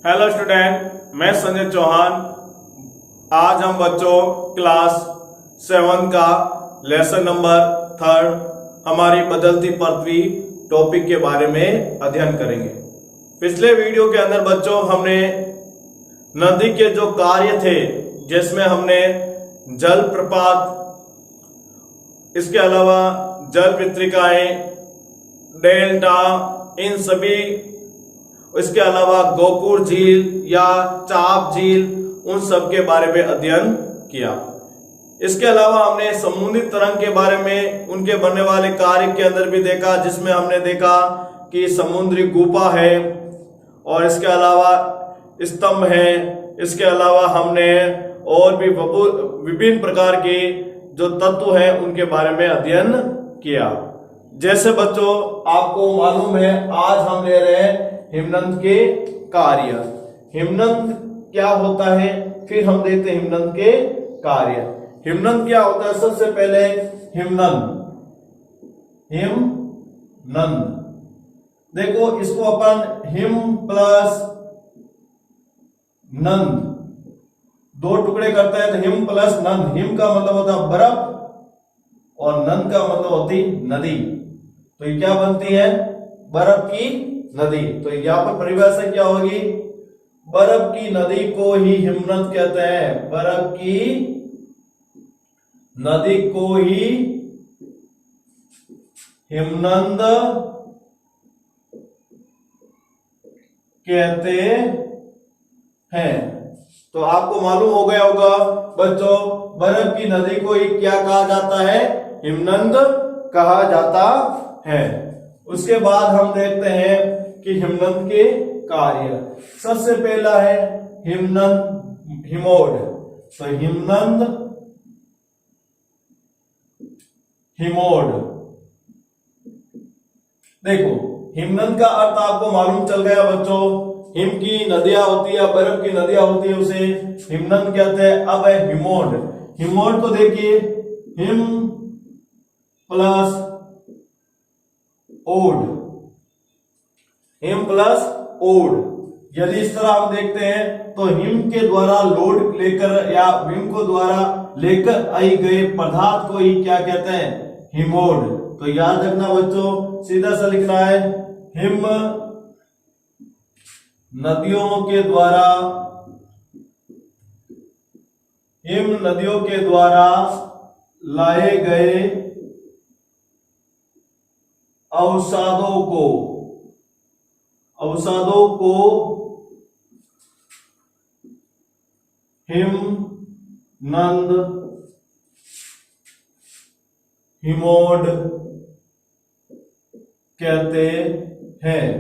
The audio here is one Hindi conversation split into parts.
हेलो स्टूडेंट, मैं संजय चौहान। आज हम बच्चों क्लास 7 का लेसन नंबर 3 हमारी बदलती पृथ्वी टॉपिक के बारे में अध्ययन करेंगे। पिछले वीडियो के अंदर बच्चों हमने नदी के जो कार्य थे, जिसमें हमने जल प्रपात, इसके अलावा जल वितरिकाएं, डेल्टा, इन सभी, इसके अलावा गोपुर झील या चाप झील, उन सब के बारे में अध्ययन किया। इसके अलावा हमने समुद्री तरंग के बारे में, उनके बनने वाले कार्य के अंदर भी देखा, जिसमें हमने देखा कि समुद्री गुफा है और इसके अलावा स्तंभ है। इसके अलावा हमने और भी विभिन्न प्रकार के जो तत्व हैं उनके बारे में अध्ययन किया। जैसे बच्चों आपको मालूम है, आज हम ले रहे हैं हिमनद के कार्य। हिमनद क्या होता है, फिर हम देखते हैं हिमनद के कार्य। हिमनद क्या होता है? सबसे पहले हिमनद देखो, इसको अपन हिम प्लस नंद दो टुकड़े करते हैं, तो हिम प्लस नंद। हिम का मतलब होता है बर्फ और नंद का मतलब होती नदी। तो ये क्या बनती है? बर्फ की नदी। तो यहां पर परिभाषा क्या होगी? बर्फ की नदी को ही हिमनद कहते हैं। बर्फ की नदी को ही हिमनद कहते हैं। तो आपको मालूम हो गया होगा बच्चों, बर्फ की नदी को ही क्या कहा जाता है? हिमनद कहा जाता है। उसके बाद हम देखते हैं कि हिमनद के कार्य। सबसे पहला है हिमनद हिमोड। तो हिमनद हिमोड, देखो हिमनद का अर्थ आपको मालूम चल गया बच्चों। हिम की नदियां होती है, बर्फ की नदियां होती है, उसे हिमनद कहते हैं। अब है हिमोड। हिमोड को देखिए, हिम प्लस ओड, हिम प्लस ओड। यदि इस तरह हम देखते हैं तो हिम के द्वारा लोड लेकर या हिम को द्वारा लेकर आई गए पदार्थ को ही क्या कहते हैं? हिमोड। तो याद रखना बच्चों, सीधा सा लिखना है, हिम नदियों के द्वारा, हिम नदियों के द्वारा लाए गए अवसादों को हिमनद हिमोड कहते हैं।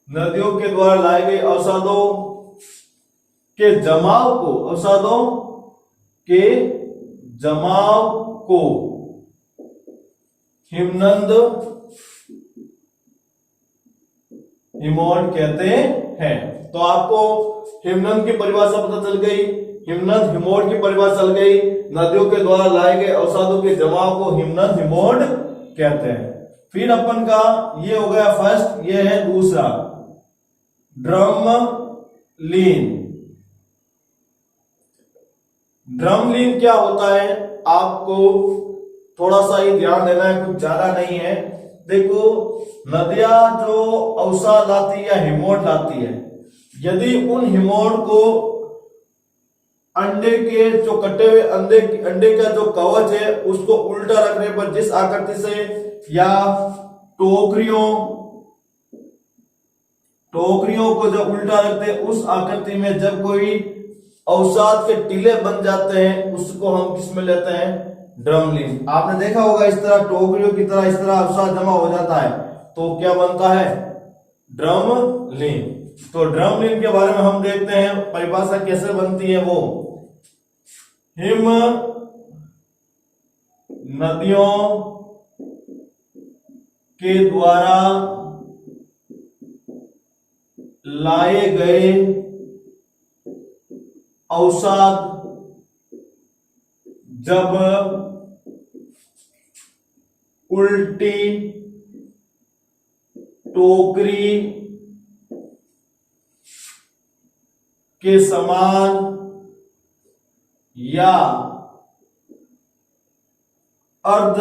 नदियों के द्वारा लाए गए अवसादों के जमाव को, अवसादों के जमाव को हिमनद हिमोड कहते हैं। तो आपको हिमनद की परिभाषा पता चल गई, हिमनद हिमोड की परिभाषा चल गई। नदियों के द्वारा लाए गए अवसादों के जमाव को हिमनद हिमोड कहते हैं। फिर अपन का ये हो गया फर्स्ट, ये है दूसरा ड्रमलीन। ड्रमलीन क्या होता है? आपको थोड़ा सा ही ध्यान देना है, कुछ ज्यादा नहीं है। देखो, नदियां जो अवसाद लाती है या हिमोड लाती है, यदि उन हिमोड को अंडे के जो कटे हुए अंडे का जो कवच है उसको उल्टा रखने पर, जिस आकृति से, या टोकरियों को जब उल्टा रखते हैं उस आकृति में जब कोई अवसाद के टीले बन जाते हैं, उसको हम किस में लेते हैं? ड्रमलीन। आपने देखा होगा इस तरह टोकरियों की तरह इस तरह अवसाद जमा हो जाता है तो क्या बनता है? ड्रमलीन। तो ड्रमलीन के बारे में हम देखते हैं, परिभाषा कैसे बनती है वो। हिम नदियों के द्वारा लाए गए अवसाद जब उल्टी टोकरी के समान या अर्ध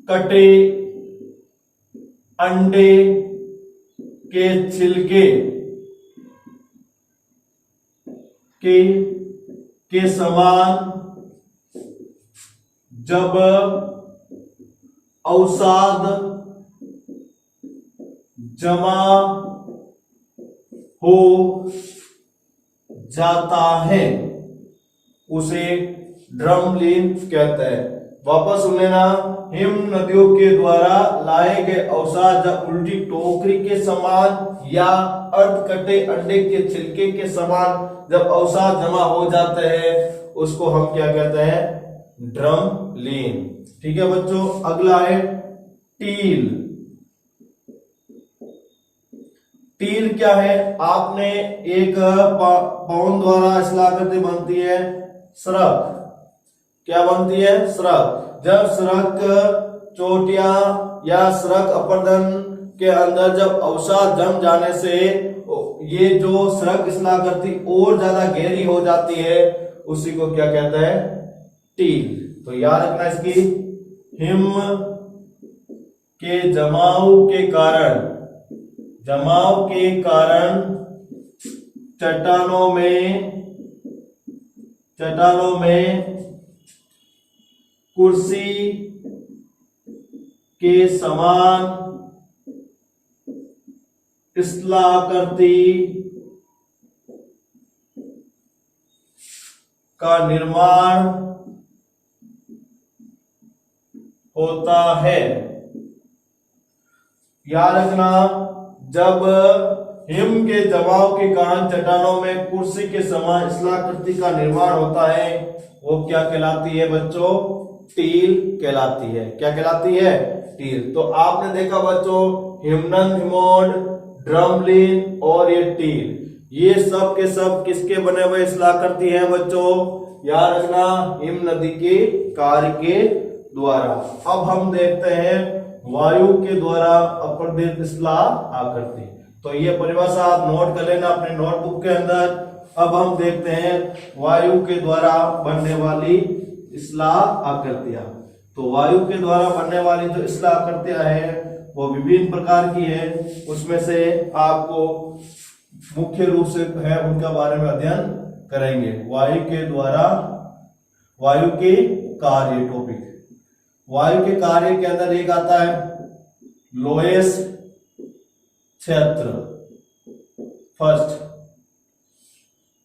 कटे अंडे के छिलके के समान जब अवसाद जमा हो जाता है उसे ड्रमलिन कहते हैं। वापस सुन लेना। हिम नदियों के द्वारा लाए गए अवसाद जब उल्टी टोकरी के समान या अर्ध कटे अंडे के छिलके के समान जब अवसाद जमा हो जाते हैं उसको हम क्या कहते हैं? ड्रमलिन। ठीक है बच्चों, अगला है टील। टील क्या है? आपने एक पवन द्वारा शिलाकृति बनती है स्रक। क्या बनती है? स्रक। जब स्रक चोटियां या स्रक अपर्दन के अंदर जब अवसाद जम जाने से ये जो स्रक शिलाकृति और ज्यादा गहरी हो जाती है उसी को क्या कहते हैं? टील। तो याद रखना इसकी, हिम के जमाव के कारण चट्टानों में कुर्सी के समान स्थलाकृति का निर्माण होता है। याद रखना, जब हिम के जमाव के कारण चट्टानों में कुर्सी के समान स्थलाकृति का निर्माण होता है वो क्या कहलाती है बच्चों? टील कहलाती है। क्या कहलाती है? टील। तो आपने देखा बच्चों, हिमनद, हिमोड, ड्रमलिन और ये टील, ये सब के सब किसके बने हुए शिलाकृति हैं बच्चों? याद रखना, हिम नदी के कार्य के द्वारा। अब हम देखते हैं वायु के द्वारा अपर्दित शिला आकृति। तो ये परिभाषा आप नोट कर लेना अपने नोटबुक के अंदर। अब हम देखते हैं वायु के द्वारा बनने वाली शिला आकृतियां। तो वायु के द्वारा बनने वाली जो शिला आकृतियां हैं वो विभिन्न प्रकार की है। उसमें से आपको मुख्य रूप से है उनका बारे में अध्ययन करेंगे। वायु के द्वारा वायु के कार्य टॉपिक। वायु के कार्य के अंदर एक आता है लोएस क्षेत्र फर्स्ट।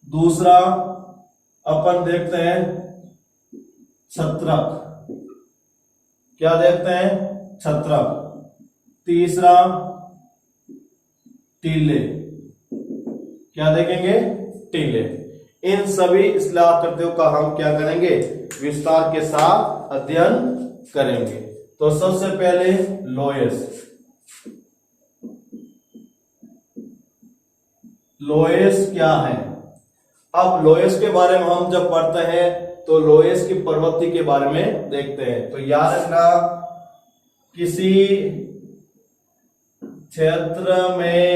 दूसरा अपन देखते हैं छत्रक। क्या देखते हैं? छत्रक। तीसरा टीले। क्या देखेंगे? टीले। इन सभी शिलाकृतियों का हम क्या करेंगे? विस्तार के साथ अध्ययन करेंगे। तो सबसे पहले लोएस। लोएस क्या है? अब लोएस के बारे में हम जब पढ़ते हैं तो लोएस की प्रवृत्ति के बारे में देखते हैं। तो याद रखना, किसी क्षेत्र में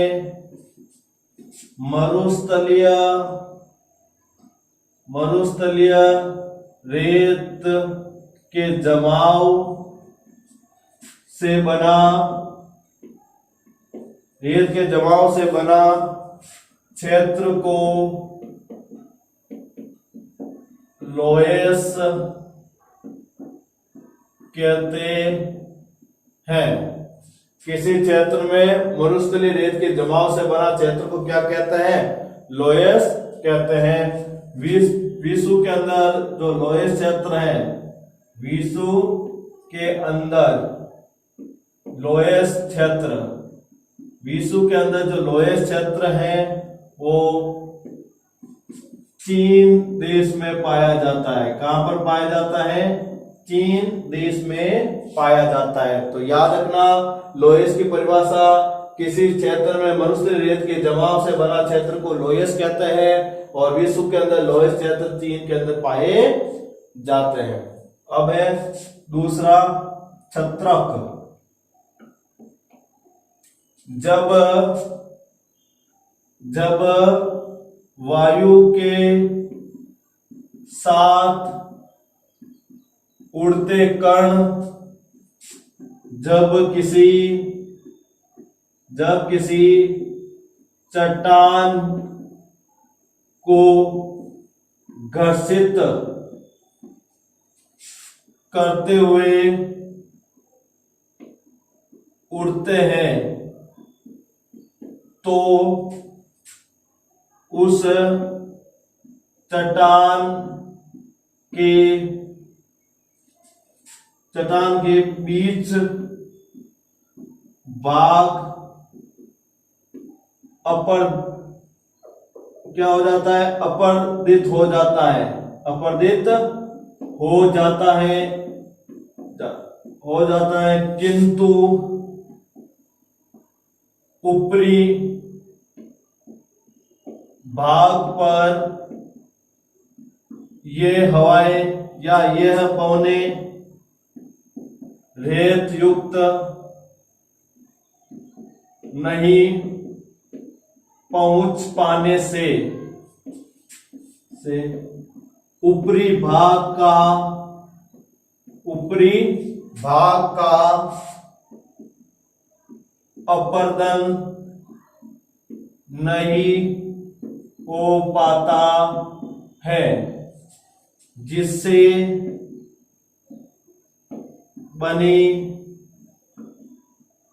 मरुस्थलीय रेत के जमाव से बना क्षेत्र को लोएस कहते हैं। किसी क्षेत्र में मरुस्थलीय रेत के जमाव से बना क्षेत्र को क्या कहते हैं? लोएस कहते हैं। विश्व के अंदर जो लोएस क्षेत्र है, विश्व के अंदर लोएस क्षेत्र, विश्व के अंदर जो लोएस क्षेत्र है वो चीन देश में पाया जाता है। कहां पर पाया जाता है? चीन देश में पाया जाता है। तो याद रखना, लोएस की परिभाषा, किसी क्षेत्र में मरुस्थलीय रेत के जमाव से बना क्षेत्र को लोएस कहते हैं और विश्व के अंदर लोएस क्षेत्र चीन के अंदर पाए जाते हैं। अब है दूसरा छत्रक। जब वायु के साथ उड़ते कण जब किसी चट्टान को घर्षित करते हुए उड़ते हैं तो उस चट्टान के बीच भाग क्या हो जाता है? अपर्दित हो जाता है। किंतु ऊपरी भाग पर ये हवाएं या यह पवने रेत युक्त नहीं पहुंच पाने से ऊपरी भाग का अपर्दन नहीं हो पाता है, जिससे बनी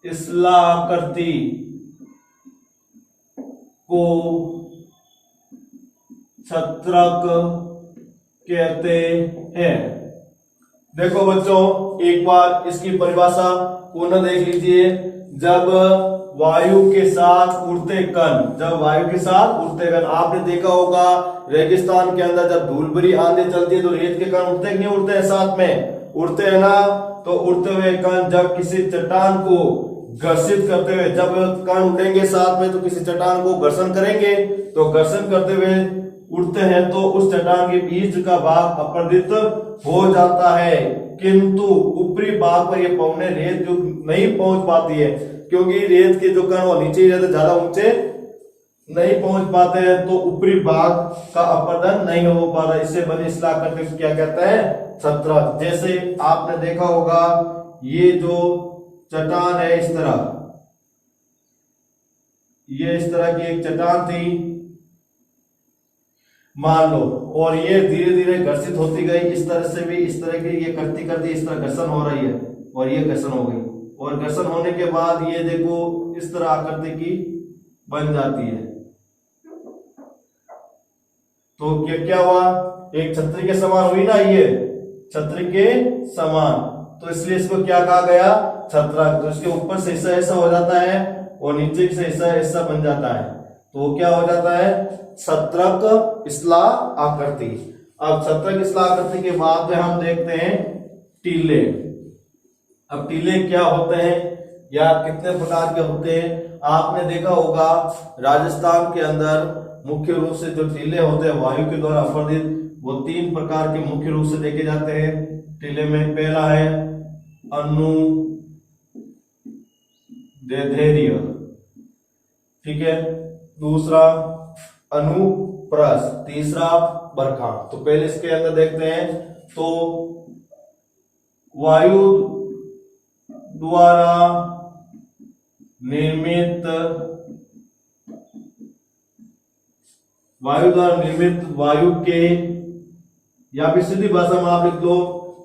स्थलाकृति को छत्रक कहते हैं। देखो बच्चों, एक बार इसकी परिभाषा पुनः देख लीजिए। जब वायु के साथ उड़ते कण, आपने देखा होगा रेगिस्तान के अंदर जब धूल भरी आंधी चलती है तो रेत के कण उड़ते नहीं उड़ते हैं? साथ में उड़ते हैं ना। तो उड़ते हुए कण जब किसी चट्टान को घर्षित करते हुए, जब कण उड़ेंगे साथ में तो किसी चट्टान को घर्षण करेंगे, तो घर्षण करते हुए उड़ते हैं तो उस चट्टान के बीच का भाग अपर्दित हो जाता है, किंतु ऊपरी भाग पर ये पवने रेत जो नहीं पहुंच पाती है, क्योंकि रेत के जो कण वो नीचे ही रहते, ज्यादा ऊंचे नहीं पहुंच पाते हैं, तो ऊपरी भाग का अपर्दन नहीं हो पाता। इससे बनी स्थलाकृति को क्या कहते हैं? छत्रक। जैसे आपने देखा होगा ये जो चट्टान है इस तरह की एक चट्टान थी मान लो, और ये धीरे धीरे घर्षित होती गई, इस तरह से भी इस तरह की ये करती इस तरह घर्षण हो रही है और ये घर्षण हो गई, और घर्षण होने के बाद ये देखो इस तरह आकृति की बन जाती है। तो क्या हुआ? एक छतरी के समान हुई ना, ये छतरी के समान, तो इसलिए इसको क्या कहा गया? छत्रक। तो इसके ऊपर से हिस्सा ऐसा हो जाता है और नीचे से हिस्सा ऐसा बन जाता है, तो क्या हो जाता है? छत्रक स्थला आकृति। अब छत्रक स्थला आकृति के बाद में हम देखते हैं टीले। अब टीले क्या होते हैं या कितने प्रकार के होते हैं? आपने देखा होगा राजस्थान के अंदर मुख्य रूप से जो टीले होते हैं वायु के द्वारा अपर्दित, वो 3 प्रकार के मुख्य रूप से देखे जाते हैं टीले में। पहला है अनुदैर्ध्य, ठीक है, दूसरा अनुप्रस्थ, तीसरा बरखा। तो पहले इसके अंदर देखते हैं। तो वायु द्वारा निर्मित वायु के, या फिर सीधी भाषा में आप लिख लो,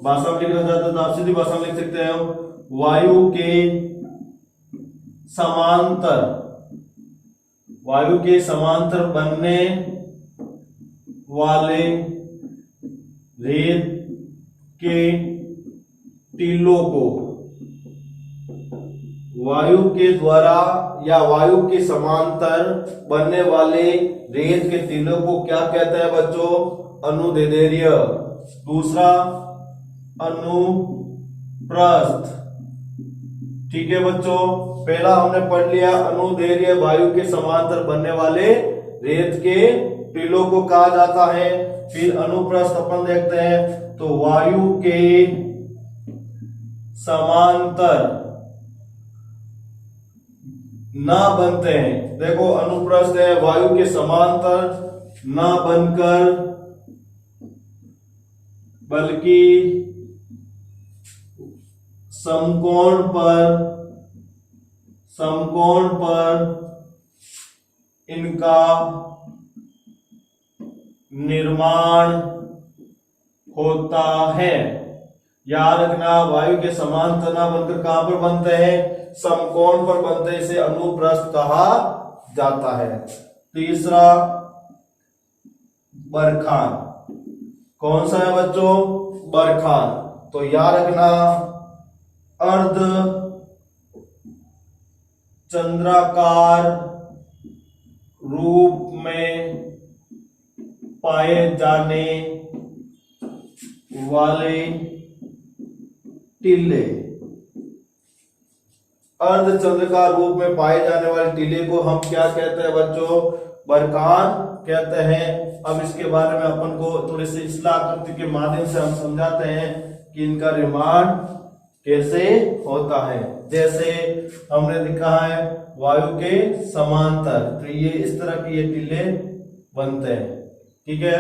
भाषा में लिखना चाहते हो तो आप सीधी भाषा में लिख सकते हो, वायु के समांतर बनने वाले रेत के टीलों को वायु के द्वारा या वायु के समांतर बनने वाले रेत के टीलों को क्या कहते हैं बच्चों? अनुदैर्ध्य। दूसरा अनुप्रस्थ, ठीक है बच्चों। पहला हमने पढ़ लिया अनुदैर्ध्य, वायु के समांतर बनने वाले रेत के टीलों को कहा जाता है। फिर अनुप्रस्थ अपन देखते हैं, तो वायु के समांतर ना बनते हैं। देखो अनुप्रस्थ है, वायु के समांतर ना बनकर बल्कि समकोण पर इनका निर्माण होता है। याद रखना, वायु के समांतर ना बनकर कहां पर बनते हैं? समकोण पर बनते हैं, इसे अनुप्रस्थ कहा जाता है। तीसरा बरखान। कौन सा है बच्चों? बरखान। तो याद रखना, अर्ध चंद्राकार रूप में पाए जाने वाले टीले, अर्ध चंद्राकार रूप में पाए जाने वाले टीले को हम क्या कहते हैं बच्चों? बरखान कहते हैं। अब इसके बारे में अपन को थोड़ी सी इस्लाह आकृति के माध्यम से हम समझाते हैं कि इनका निर्माण कैसे होता है। जैसे हमने दिखा है वायु के समांतर, तो ये इस तरह के ये टीले बनते हैं, ठीक है।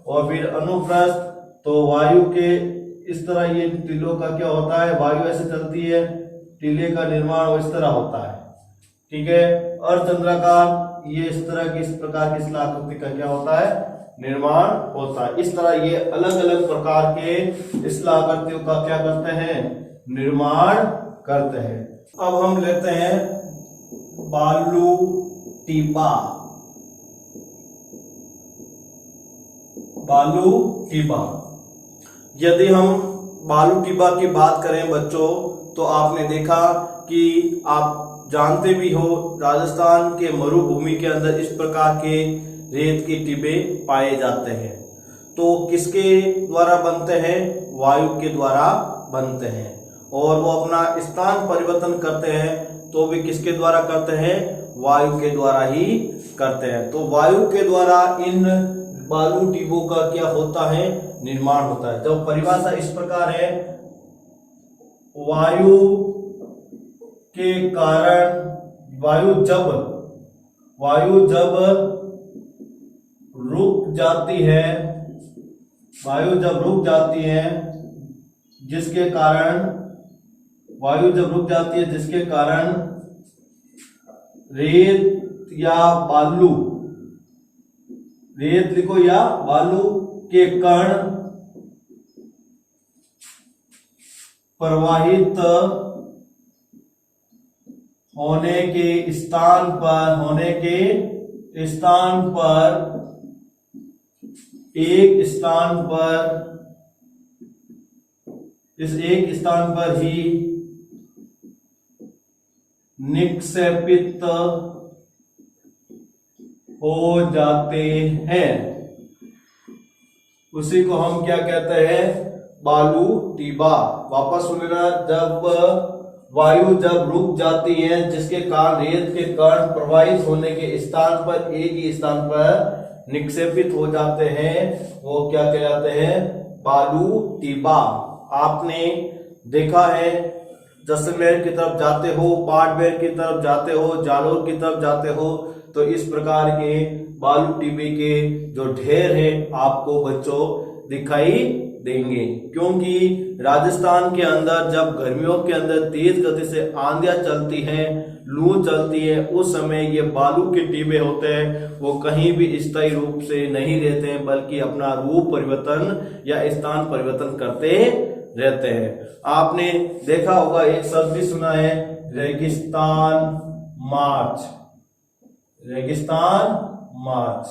और फिर अनुप्रस्थ, तो वायु के इस तरह ये टीलों का क्या होता है? वायु ऐसे चलती है, टीले का निर्माण इस तरह होता है, ठीक है। अर्धचंद्राकार, ये इस तरह की, इस प्रकार की इस आकृति का क्या होता है? निर्माण होता है। इस तरह ये अलग अलग प्रकार के इस आकृतियों का क्या करते हैं? निर्माण करते हैं। अब हम लेते हैं बालू टीपा। बालू टीपा, यदि हम बालू टीपा की बात करें बच्चों, तो आपने देखा कि आप जानते भी हो राजस्थान के मरुभूमि के अंदर इस प्रकार के रेत के टीबे पाए जाते हैं। तो किसके द्वारा बनते हैं? वायु के द्वारा बनते हैं। और वो अपना स्थान परिवर्तन करते हैं तो भी किसके द्वारा करते हैं? वायु के द्वारा ही करते हैं। तो वायु के द्वारा इन बालू टीबों का क्या होता है? निर्माण होता है। जब परिभाषा इस प्रकार है, वायु के कारण, वायु जब रुक जाती है, वायु जब रुक जाती है जिसके कारण, वायु जब रुक जाती है जिसके कारण रेत या बालू, रेत लिखो या बालू के कण प्रवाहित होने के स्थान पर इस एक स्थान पर ही निक्षेपित हो जाते हैं, उसी को हम क्या कहते हैं? बालू टीबा। वापस सुन लेना, जब वायु जब रुक जाती है जिसके कारण रेत के कण प्रवाहित होने के स्थान पर, एक ही स्थान पर निक्षेपित हो जाते हैं, वो क्या कहलाते हैं? बालू टीबा। आपने देखा है जैसलमेर की तरफ जाते हो, बाड़मेर की तरफ जाते हो, जालौर की तरफ जाते हो, तो इस प्रकार के बालू टीबे के जो ढेर है आपको बच्चों दिखाई देंगे। क्योंकि राजस्थान के अंदर जब गर्मियों के अंदर तेज गति से आंधियां चलती हैं, लू चलती है, उस समय ये बालू के टीबे होते हैं, वो कहीं भी स्थायी रूप से नहीं रहते हैं, बल्कि अपना रूप परिवर्तन या स्थान परिवर्तन करते रहते हैं। आपने देखा होगा, एक शब्द भी सुना है, रेगिस्तान मार्च। रेगिस्तान मार्च,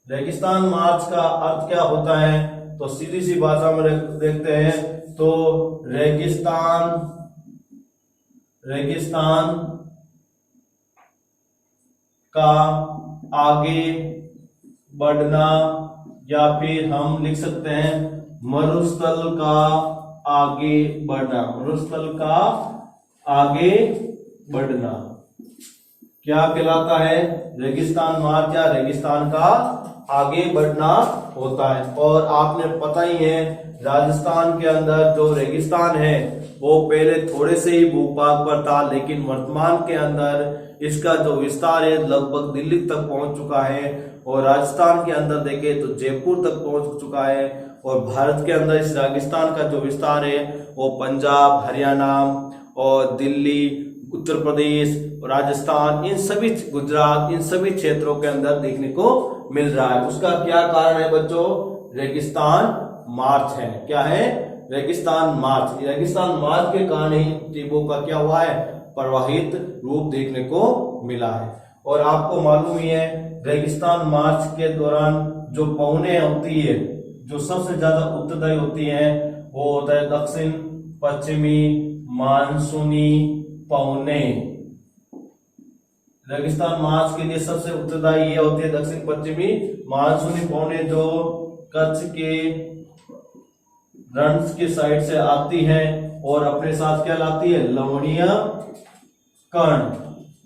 रेगिस्तान मार्च का अर्थ क्या होता है? तो सीधी सी भाषा में देखते हैं तो रेगिस्तान का आगे बढ़ना, या फिर हम लिख सकते हैं मरुस्थल का आगे बढ़ना। मरुस्थल का आगे बढ़ना क्या कहलाता है? रेगिस्तान मार्च या रेगिस्तान का आगे बढ़ना होता है। और आपने पता ही है राजस्थान के अंदर जो रेगिस्तान है वो पहले थोड़े से ही भूभाग पर था, लेकिन वर्तमान के अंदर इसका जो विस्तार है लगभग दिल्ली तक पहुंच चुका है। और राजस्थान के अंदर देखें तो जयपुर तक पहुंच चुका है। और भारत के अंदर इस रेगिस्तान का जो विस्तार है वो पंजाब, हरियाणा और दिल्ली, उत्तर प्रदेश, राजस्थान, इन सभी, गुजरात, इन सभी क्षेत्रों के अंदर देखने को मिल रहा है। उसका क्या कारण है बच्चों? रेगिस्तान मार्च है। क्या है? रेगिस्तान मार्च। रेगिस्तान मार्च के कारण ही टिब्बों का क्या हुआ है? प्रवाहित रूप देखने को मिला है। और आपको मालूम ही है रेगिस्तान मार्च के दौरान जो पवनें होती है, जो सबसे ज्यादा उत्तरदायी होती है वो होता है दक्षिण पश्चिमी मानसूनी पवनें। रेगिस्तान मार्च के लिए सबसे उत्तरदायी ये होती है दक्षिण पश्चिमी मानसूनी पवनें, जो कच्छ के रण की साइड से आती है और अपने साथ क्या लाती है? लवणीय कण,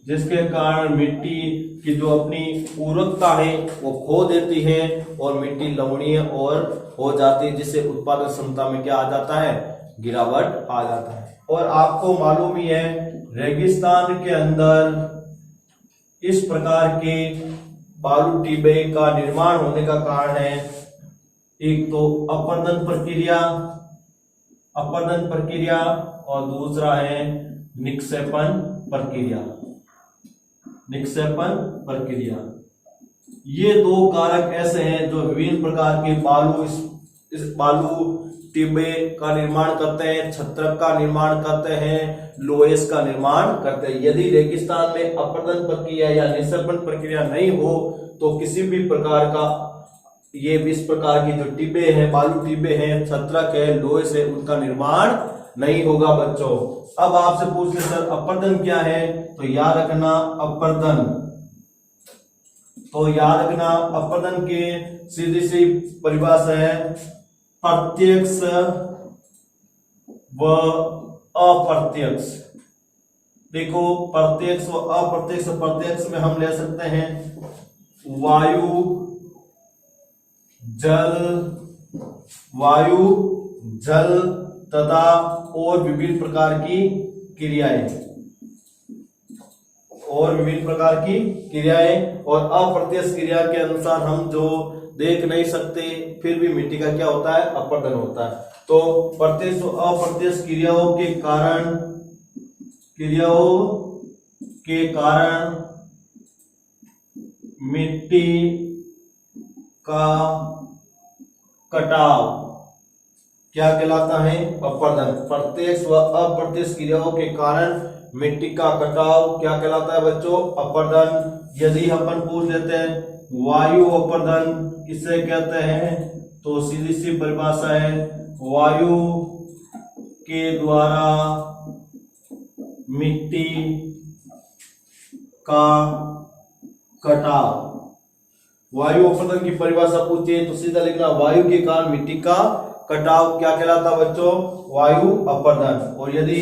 जिसके कारण मिट्टी की जो अपनी उर्वरकता है वो खो देती है और मिट्टी लवणीय और हो जाती है, जिससे उत्पादन क्षमता में क्या आ जाता है? गिरावट आ जाता है। और आपको मालूम ही है रेगिस्तान के अंदर इस प्रकार के बालू टिब्बे का निर्माण होने का कारण है एक तो अपरदन प्रक्रिया और दूसरा है निक्षेपण प्रक्रिया। ये दो कारक ऐसे हैं जो विभिन्न प्रकार के इस बालू टिब्बे का निर्माण करते हैं, छत्रक का निर्माण करते हैं, लोएस का निर्माण करते हैं। यदि रेगिस्तान में अपरदन प्रक्रिया या निक्षेपण प्रक्रिया नहीं हो तो किसी भी प्रकार का ये इस प्रकार की जो टिब्बे हैं, बालू टिब्बे हैं, छत्रक है, लोएस है, उनका निर्माण नहीं होगा बच्चों। अब आपसे पूछ ले सर अपरदन क्या है, तो याद रखना अपरदन के सीधी सी परिभाषा है प्रत्यक्ष व अप्रत्यक्ष। देखो प्रत्यक्ष व अप्रत्यक्ष, प्रत्यक्ष में हम ले सकते हैं वायु जल तथा और विभिन्न प्रकार की क्रियाएं और अप्रत्यक्ष क्रिया के अनुसार हम जो देख नहीं सकते फिर भी मिट्टी का क्या होता है? अपरदन होता है। तो प्रत्यक्ष और अप्रत्यक्ष क्रियाओं के कारण मिट्टी का कटाव क्या कहलाता है? अपरदन। प्रत्यक्ष व अप्रत्यक्ष क्रियाओं के कारण मिट्टी का कटाव क्या कहलाता है बच्चों? अपरदन। यदि अपन पूछ लेते हैं वायु अपरदन किसे कहते हैं, तो सीधी सी परिभाषा है वायु के द्वारा मिट्टी का कटाव। वायु अपरदन की परिभाषा पूछिए तो सीधा लिखना वायु के कारण मिट्टी का कटाव क्या कहलाता बच्चों? वायु अपरदन। और यदि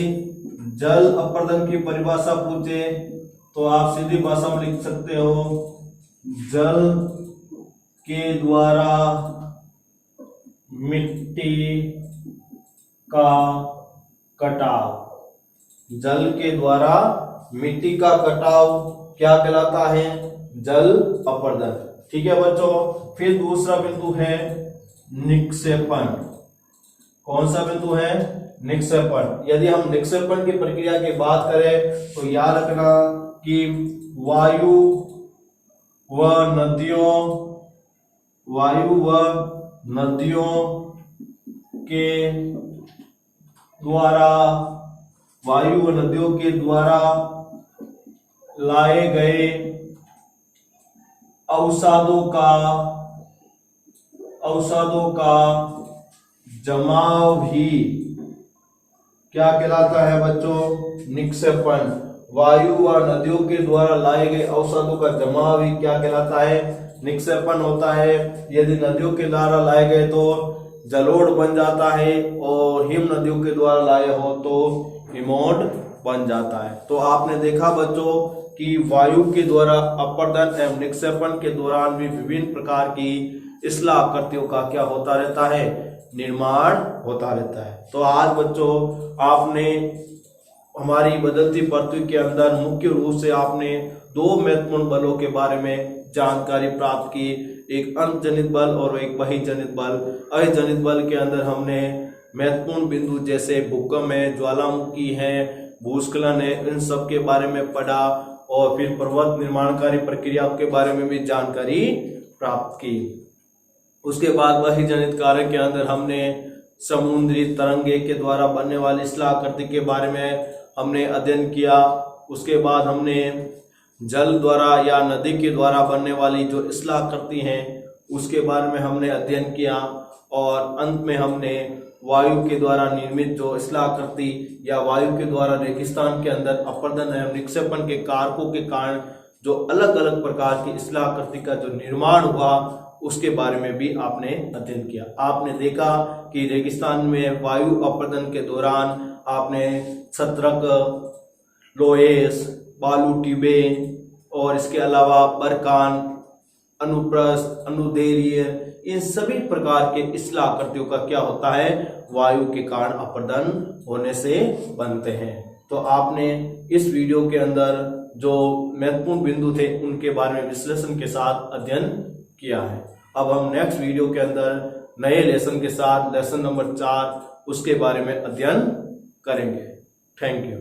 जल अपरदन की परिभाषा पूछे तो आप सीधी भाषा में लिख सकते हो जल के द्वारा मिट्टी का कटाव। जल के द्वारा मिट्टी का कटाव क्या कहलाता है? जल अपरदन। ठीक है बच्चों। फिर दूसरा बिंदु है निक्षेपण। कौन सा बिंदु है? निक्षेपण। यदि हम निक्षेपण की प्रक्रिया की बात करें तो याद रखना कि वायु व नदियों के द्वारा लाए गए अवसादों का जमाव भी क्या कहलाता है बच्चों? निक्षेपण। वायु और नदियों के द्वारा लाए गए अवसादों का जमाव भी क्या कहलाता है? निक्षेपण होता है। यदि नदियों के द्वारा लाए गए तो जलोढ़ बन जाता है और हिम नदियों के द्वारा लाए हो तो हिमोड बन जाता है। तो आपने देखा बच्चों कि वायु के द्वारा अपर्दन एवं निक्षेपण के दौरान भी विभिन्न प्रकार की इसलाह आकृतियों का क्या होता रहता है, निर्माण होता रहता है। तो आज बच्चों आपने हमारी बदलती पृथ्वी के अंदर मुख्य रूप से आपने दो महत्वपूर्ण बलों के बारे में जानकारी प्राप्त की, एक अंतजनित बल और एक बहिर्जनित बल। अहिर्जनित बल के अंदर हमने महत्वपूर्ण बिंदु जैसे भूकंप है, ज्वालामुखी है, भूस्खलन है, इन सब के बारे में पढ़ा और फिर पर्वत निर्माणकारी प्रक्रियाओं के बारे में भी जानकारी प्राप्त की। उसके बाद बहिर्जनित कार्य के अंदर हमने समुद्री तरंगे के द्वारा बनने वाली इसलाह आकृति के बारे में हमने अध्ययन किया। उसके बाद हमने जल द्वारा या नदी के द्वारा बनने वाली जो इसलाह आकृति हैं उसके बारे में हमने अध्ययन किया और अंत में हमने वायु के द्वारा निर्मित जो इसलाह आकृति या वायु के द्वारा रेगिस्तान के अंदर अपर्दन एवं निक्षेपण के कारकों के कारण जो अलग अलग प्रकार की इसलाह आकृति का जो निर्माण हुआ उसके बारे में भी आपने अध्ययन किया। आपने देखा कि रेगिस्तान में वायु अपर्दन के दौरान आपने छत्रक, लोहेस, बालू टिबे और इसके अलावा बरकान, अनुप्रस्थ, अनुदैर्घ्य, इन सभी प्रकार के इसलाह आकृतियों का क्या होता है, वायु के कारण अपर्दन होने से बनते हैं। तो आपने इस वीडियो के अंदर जो महत्वपूर्ण बिंदु थे उनके बारे में विश्लेषण के साथ अध्ययन किया है। अब हम नेक्स्ट वीडियो के अंदर नए लेसन के साथ लेसन नंबर 4 उसके बारे में अध्ययन करेंगे। Thank you.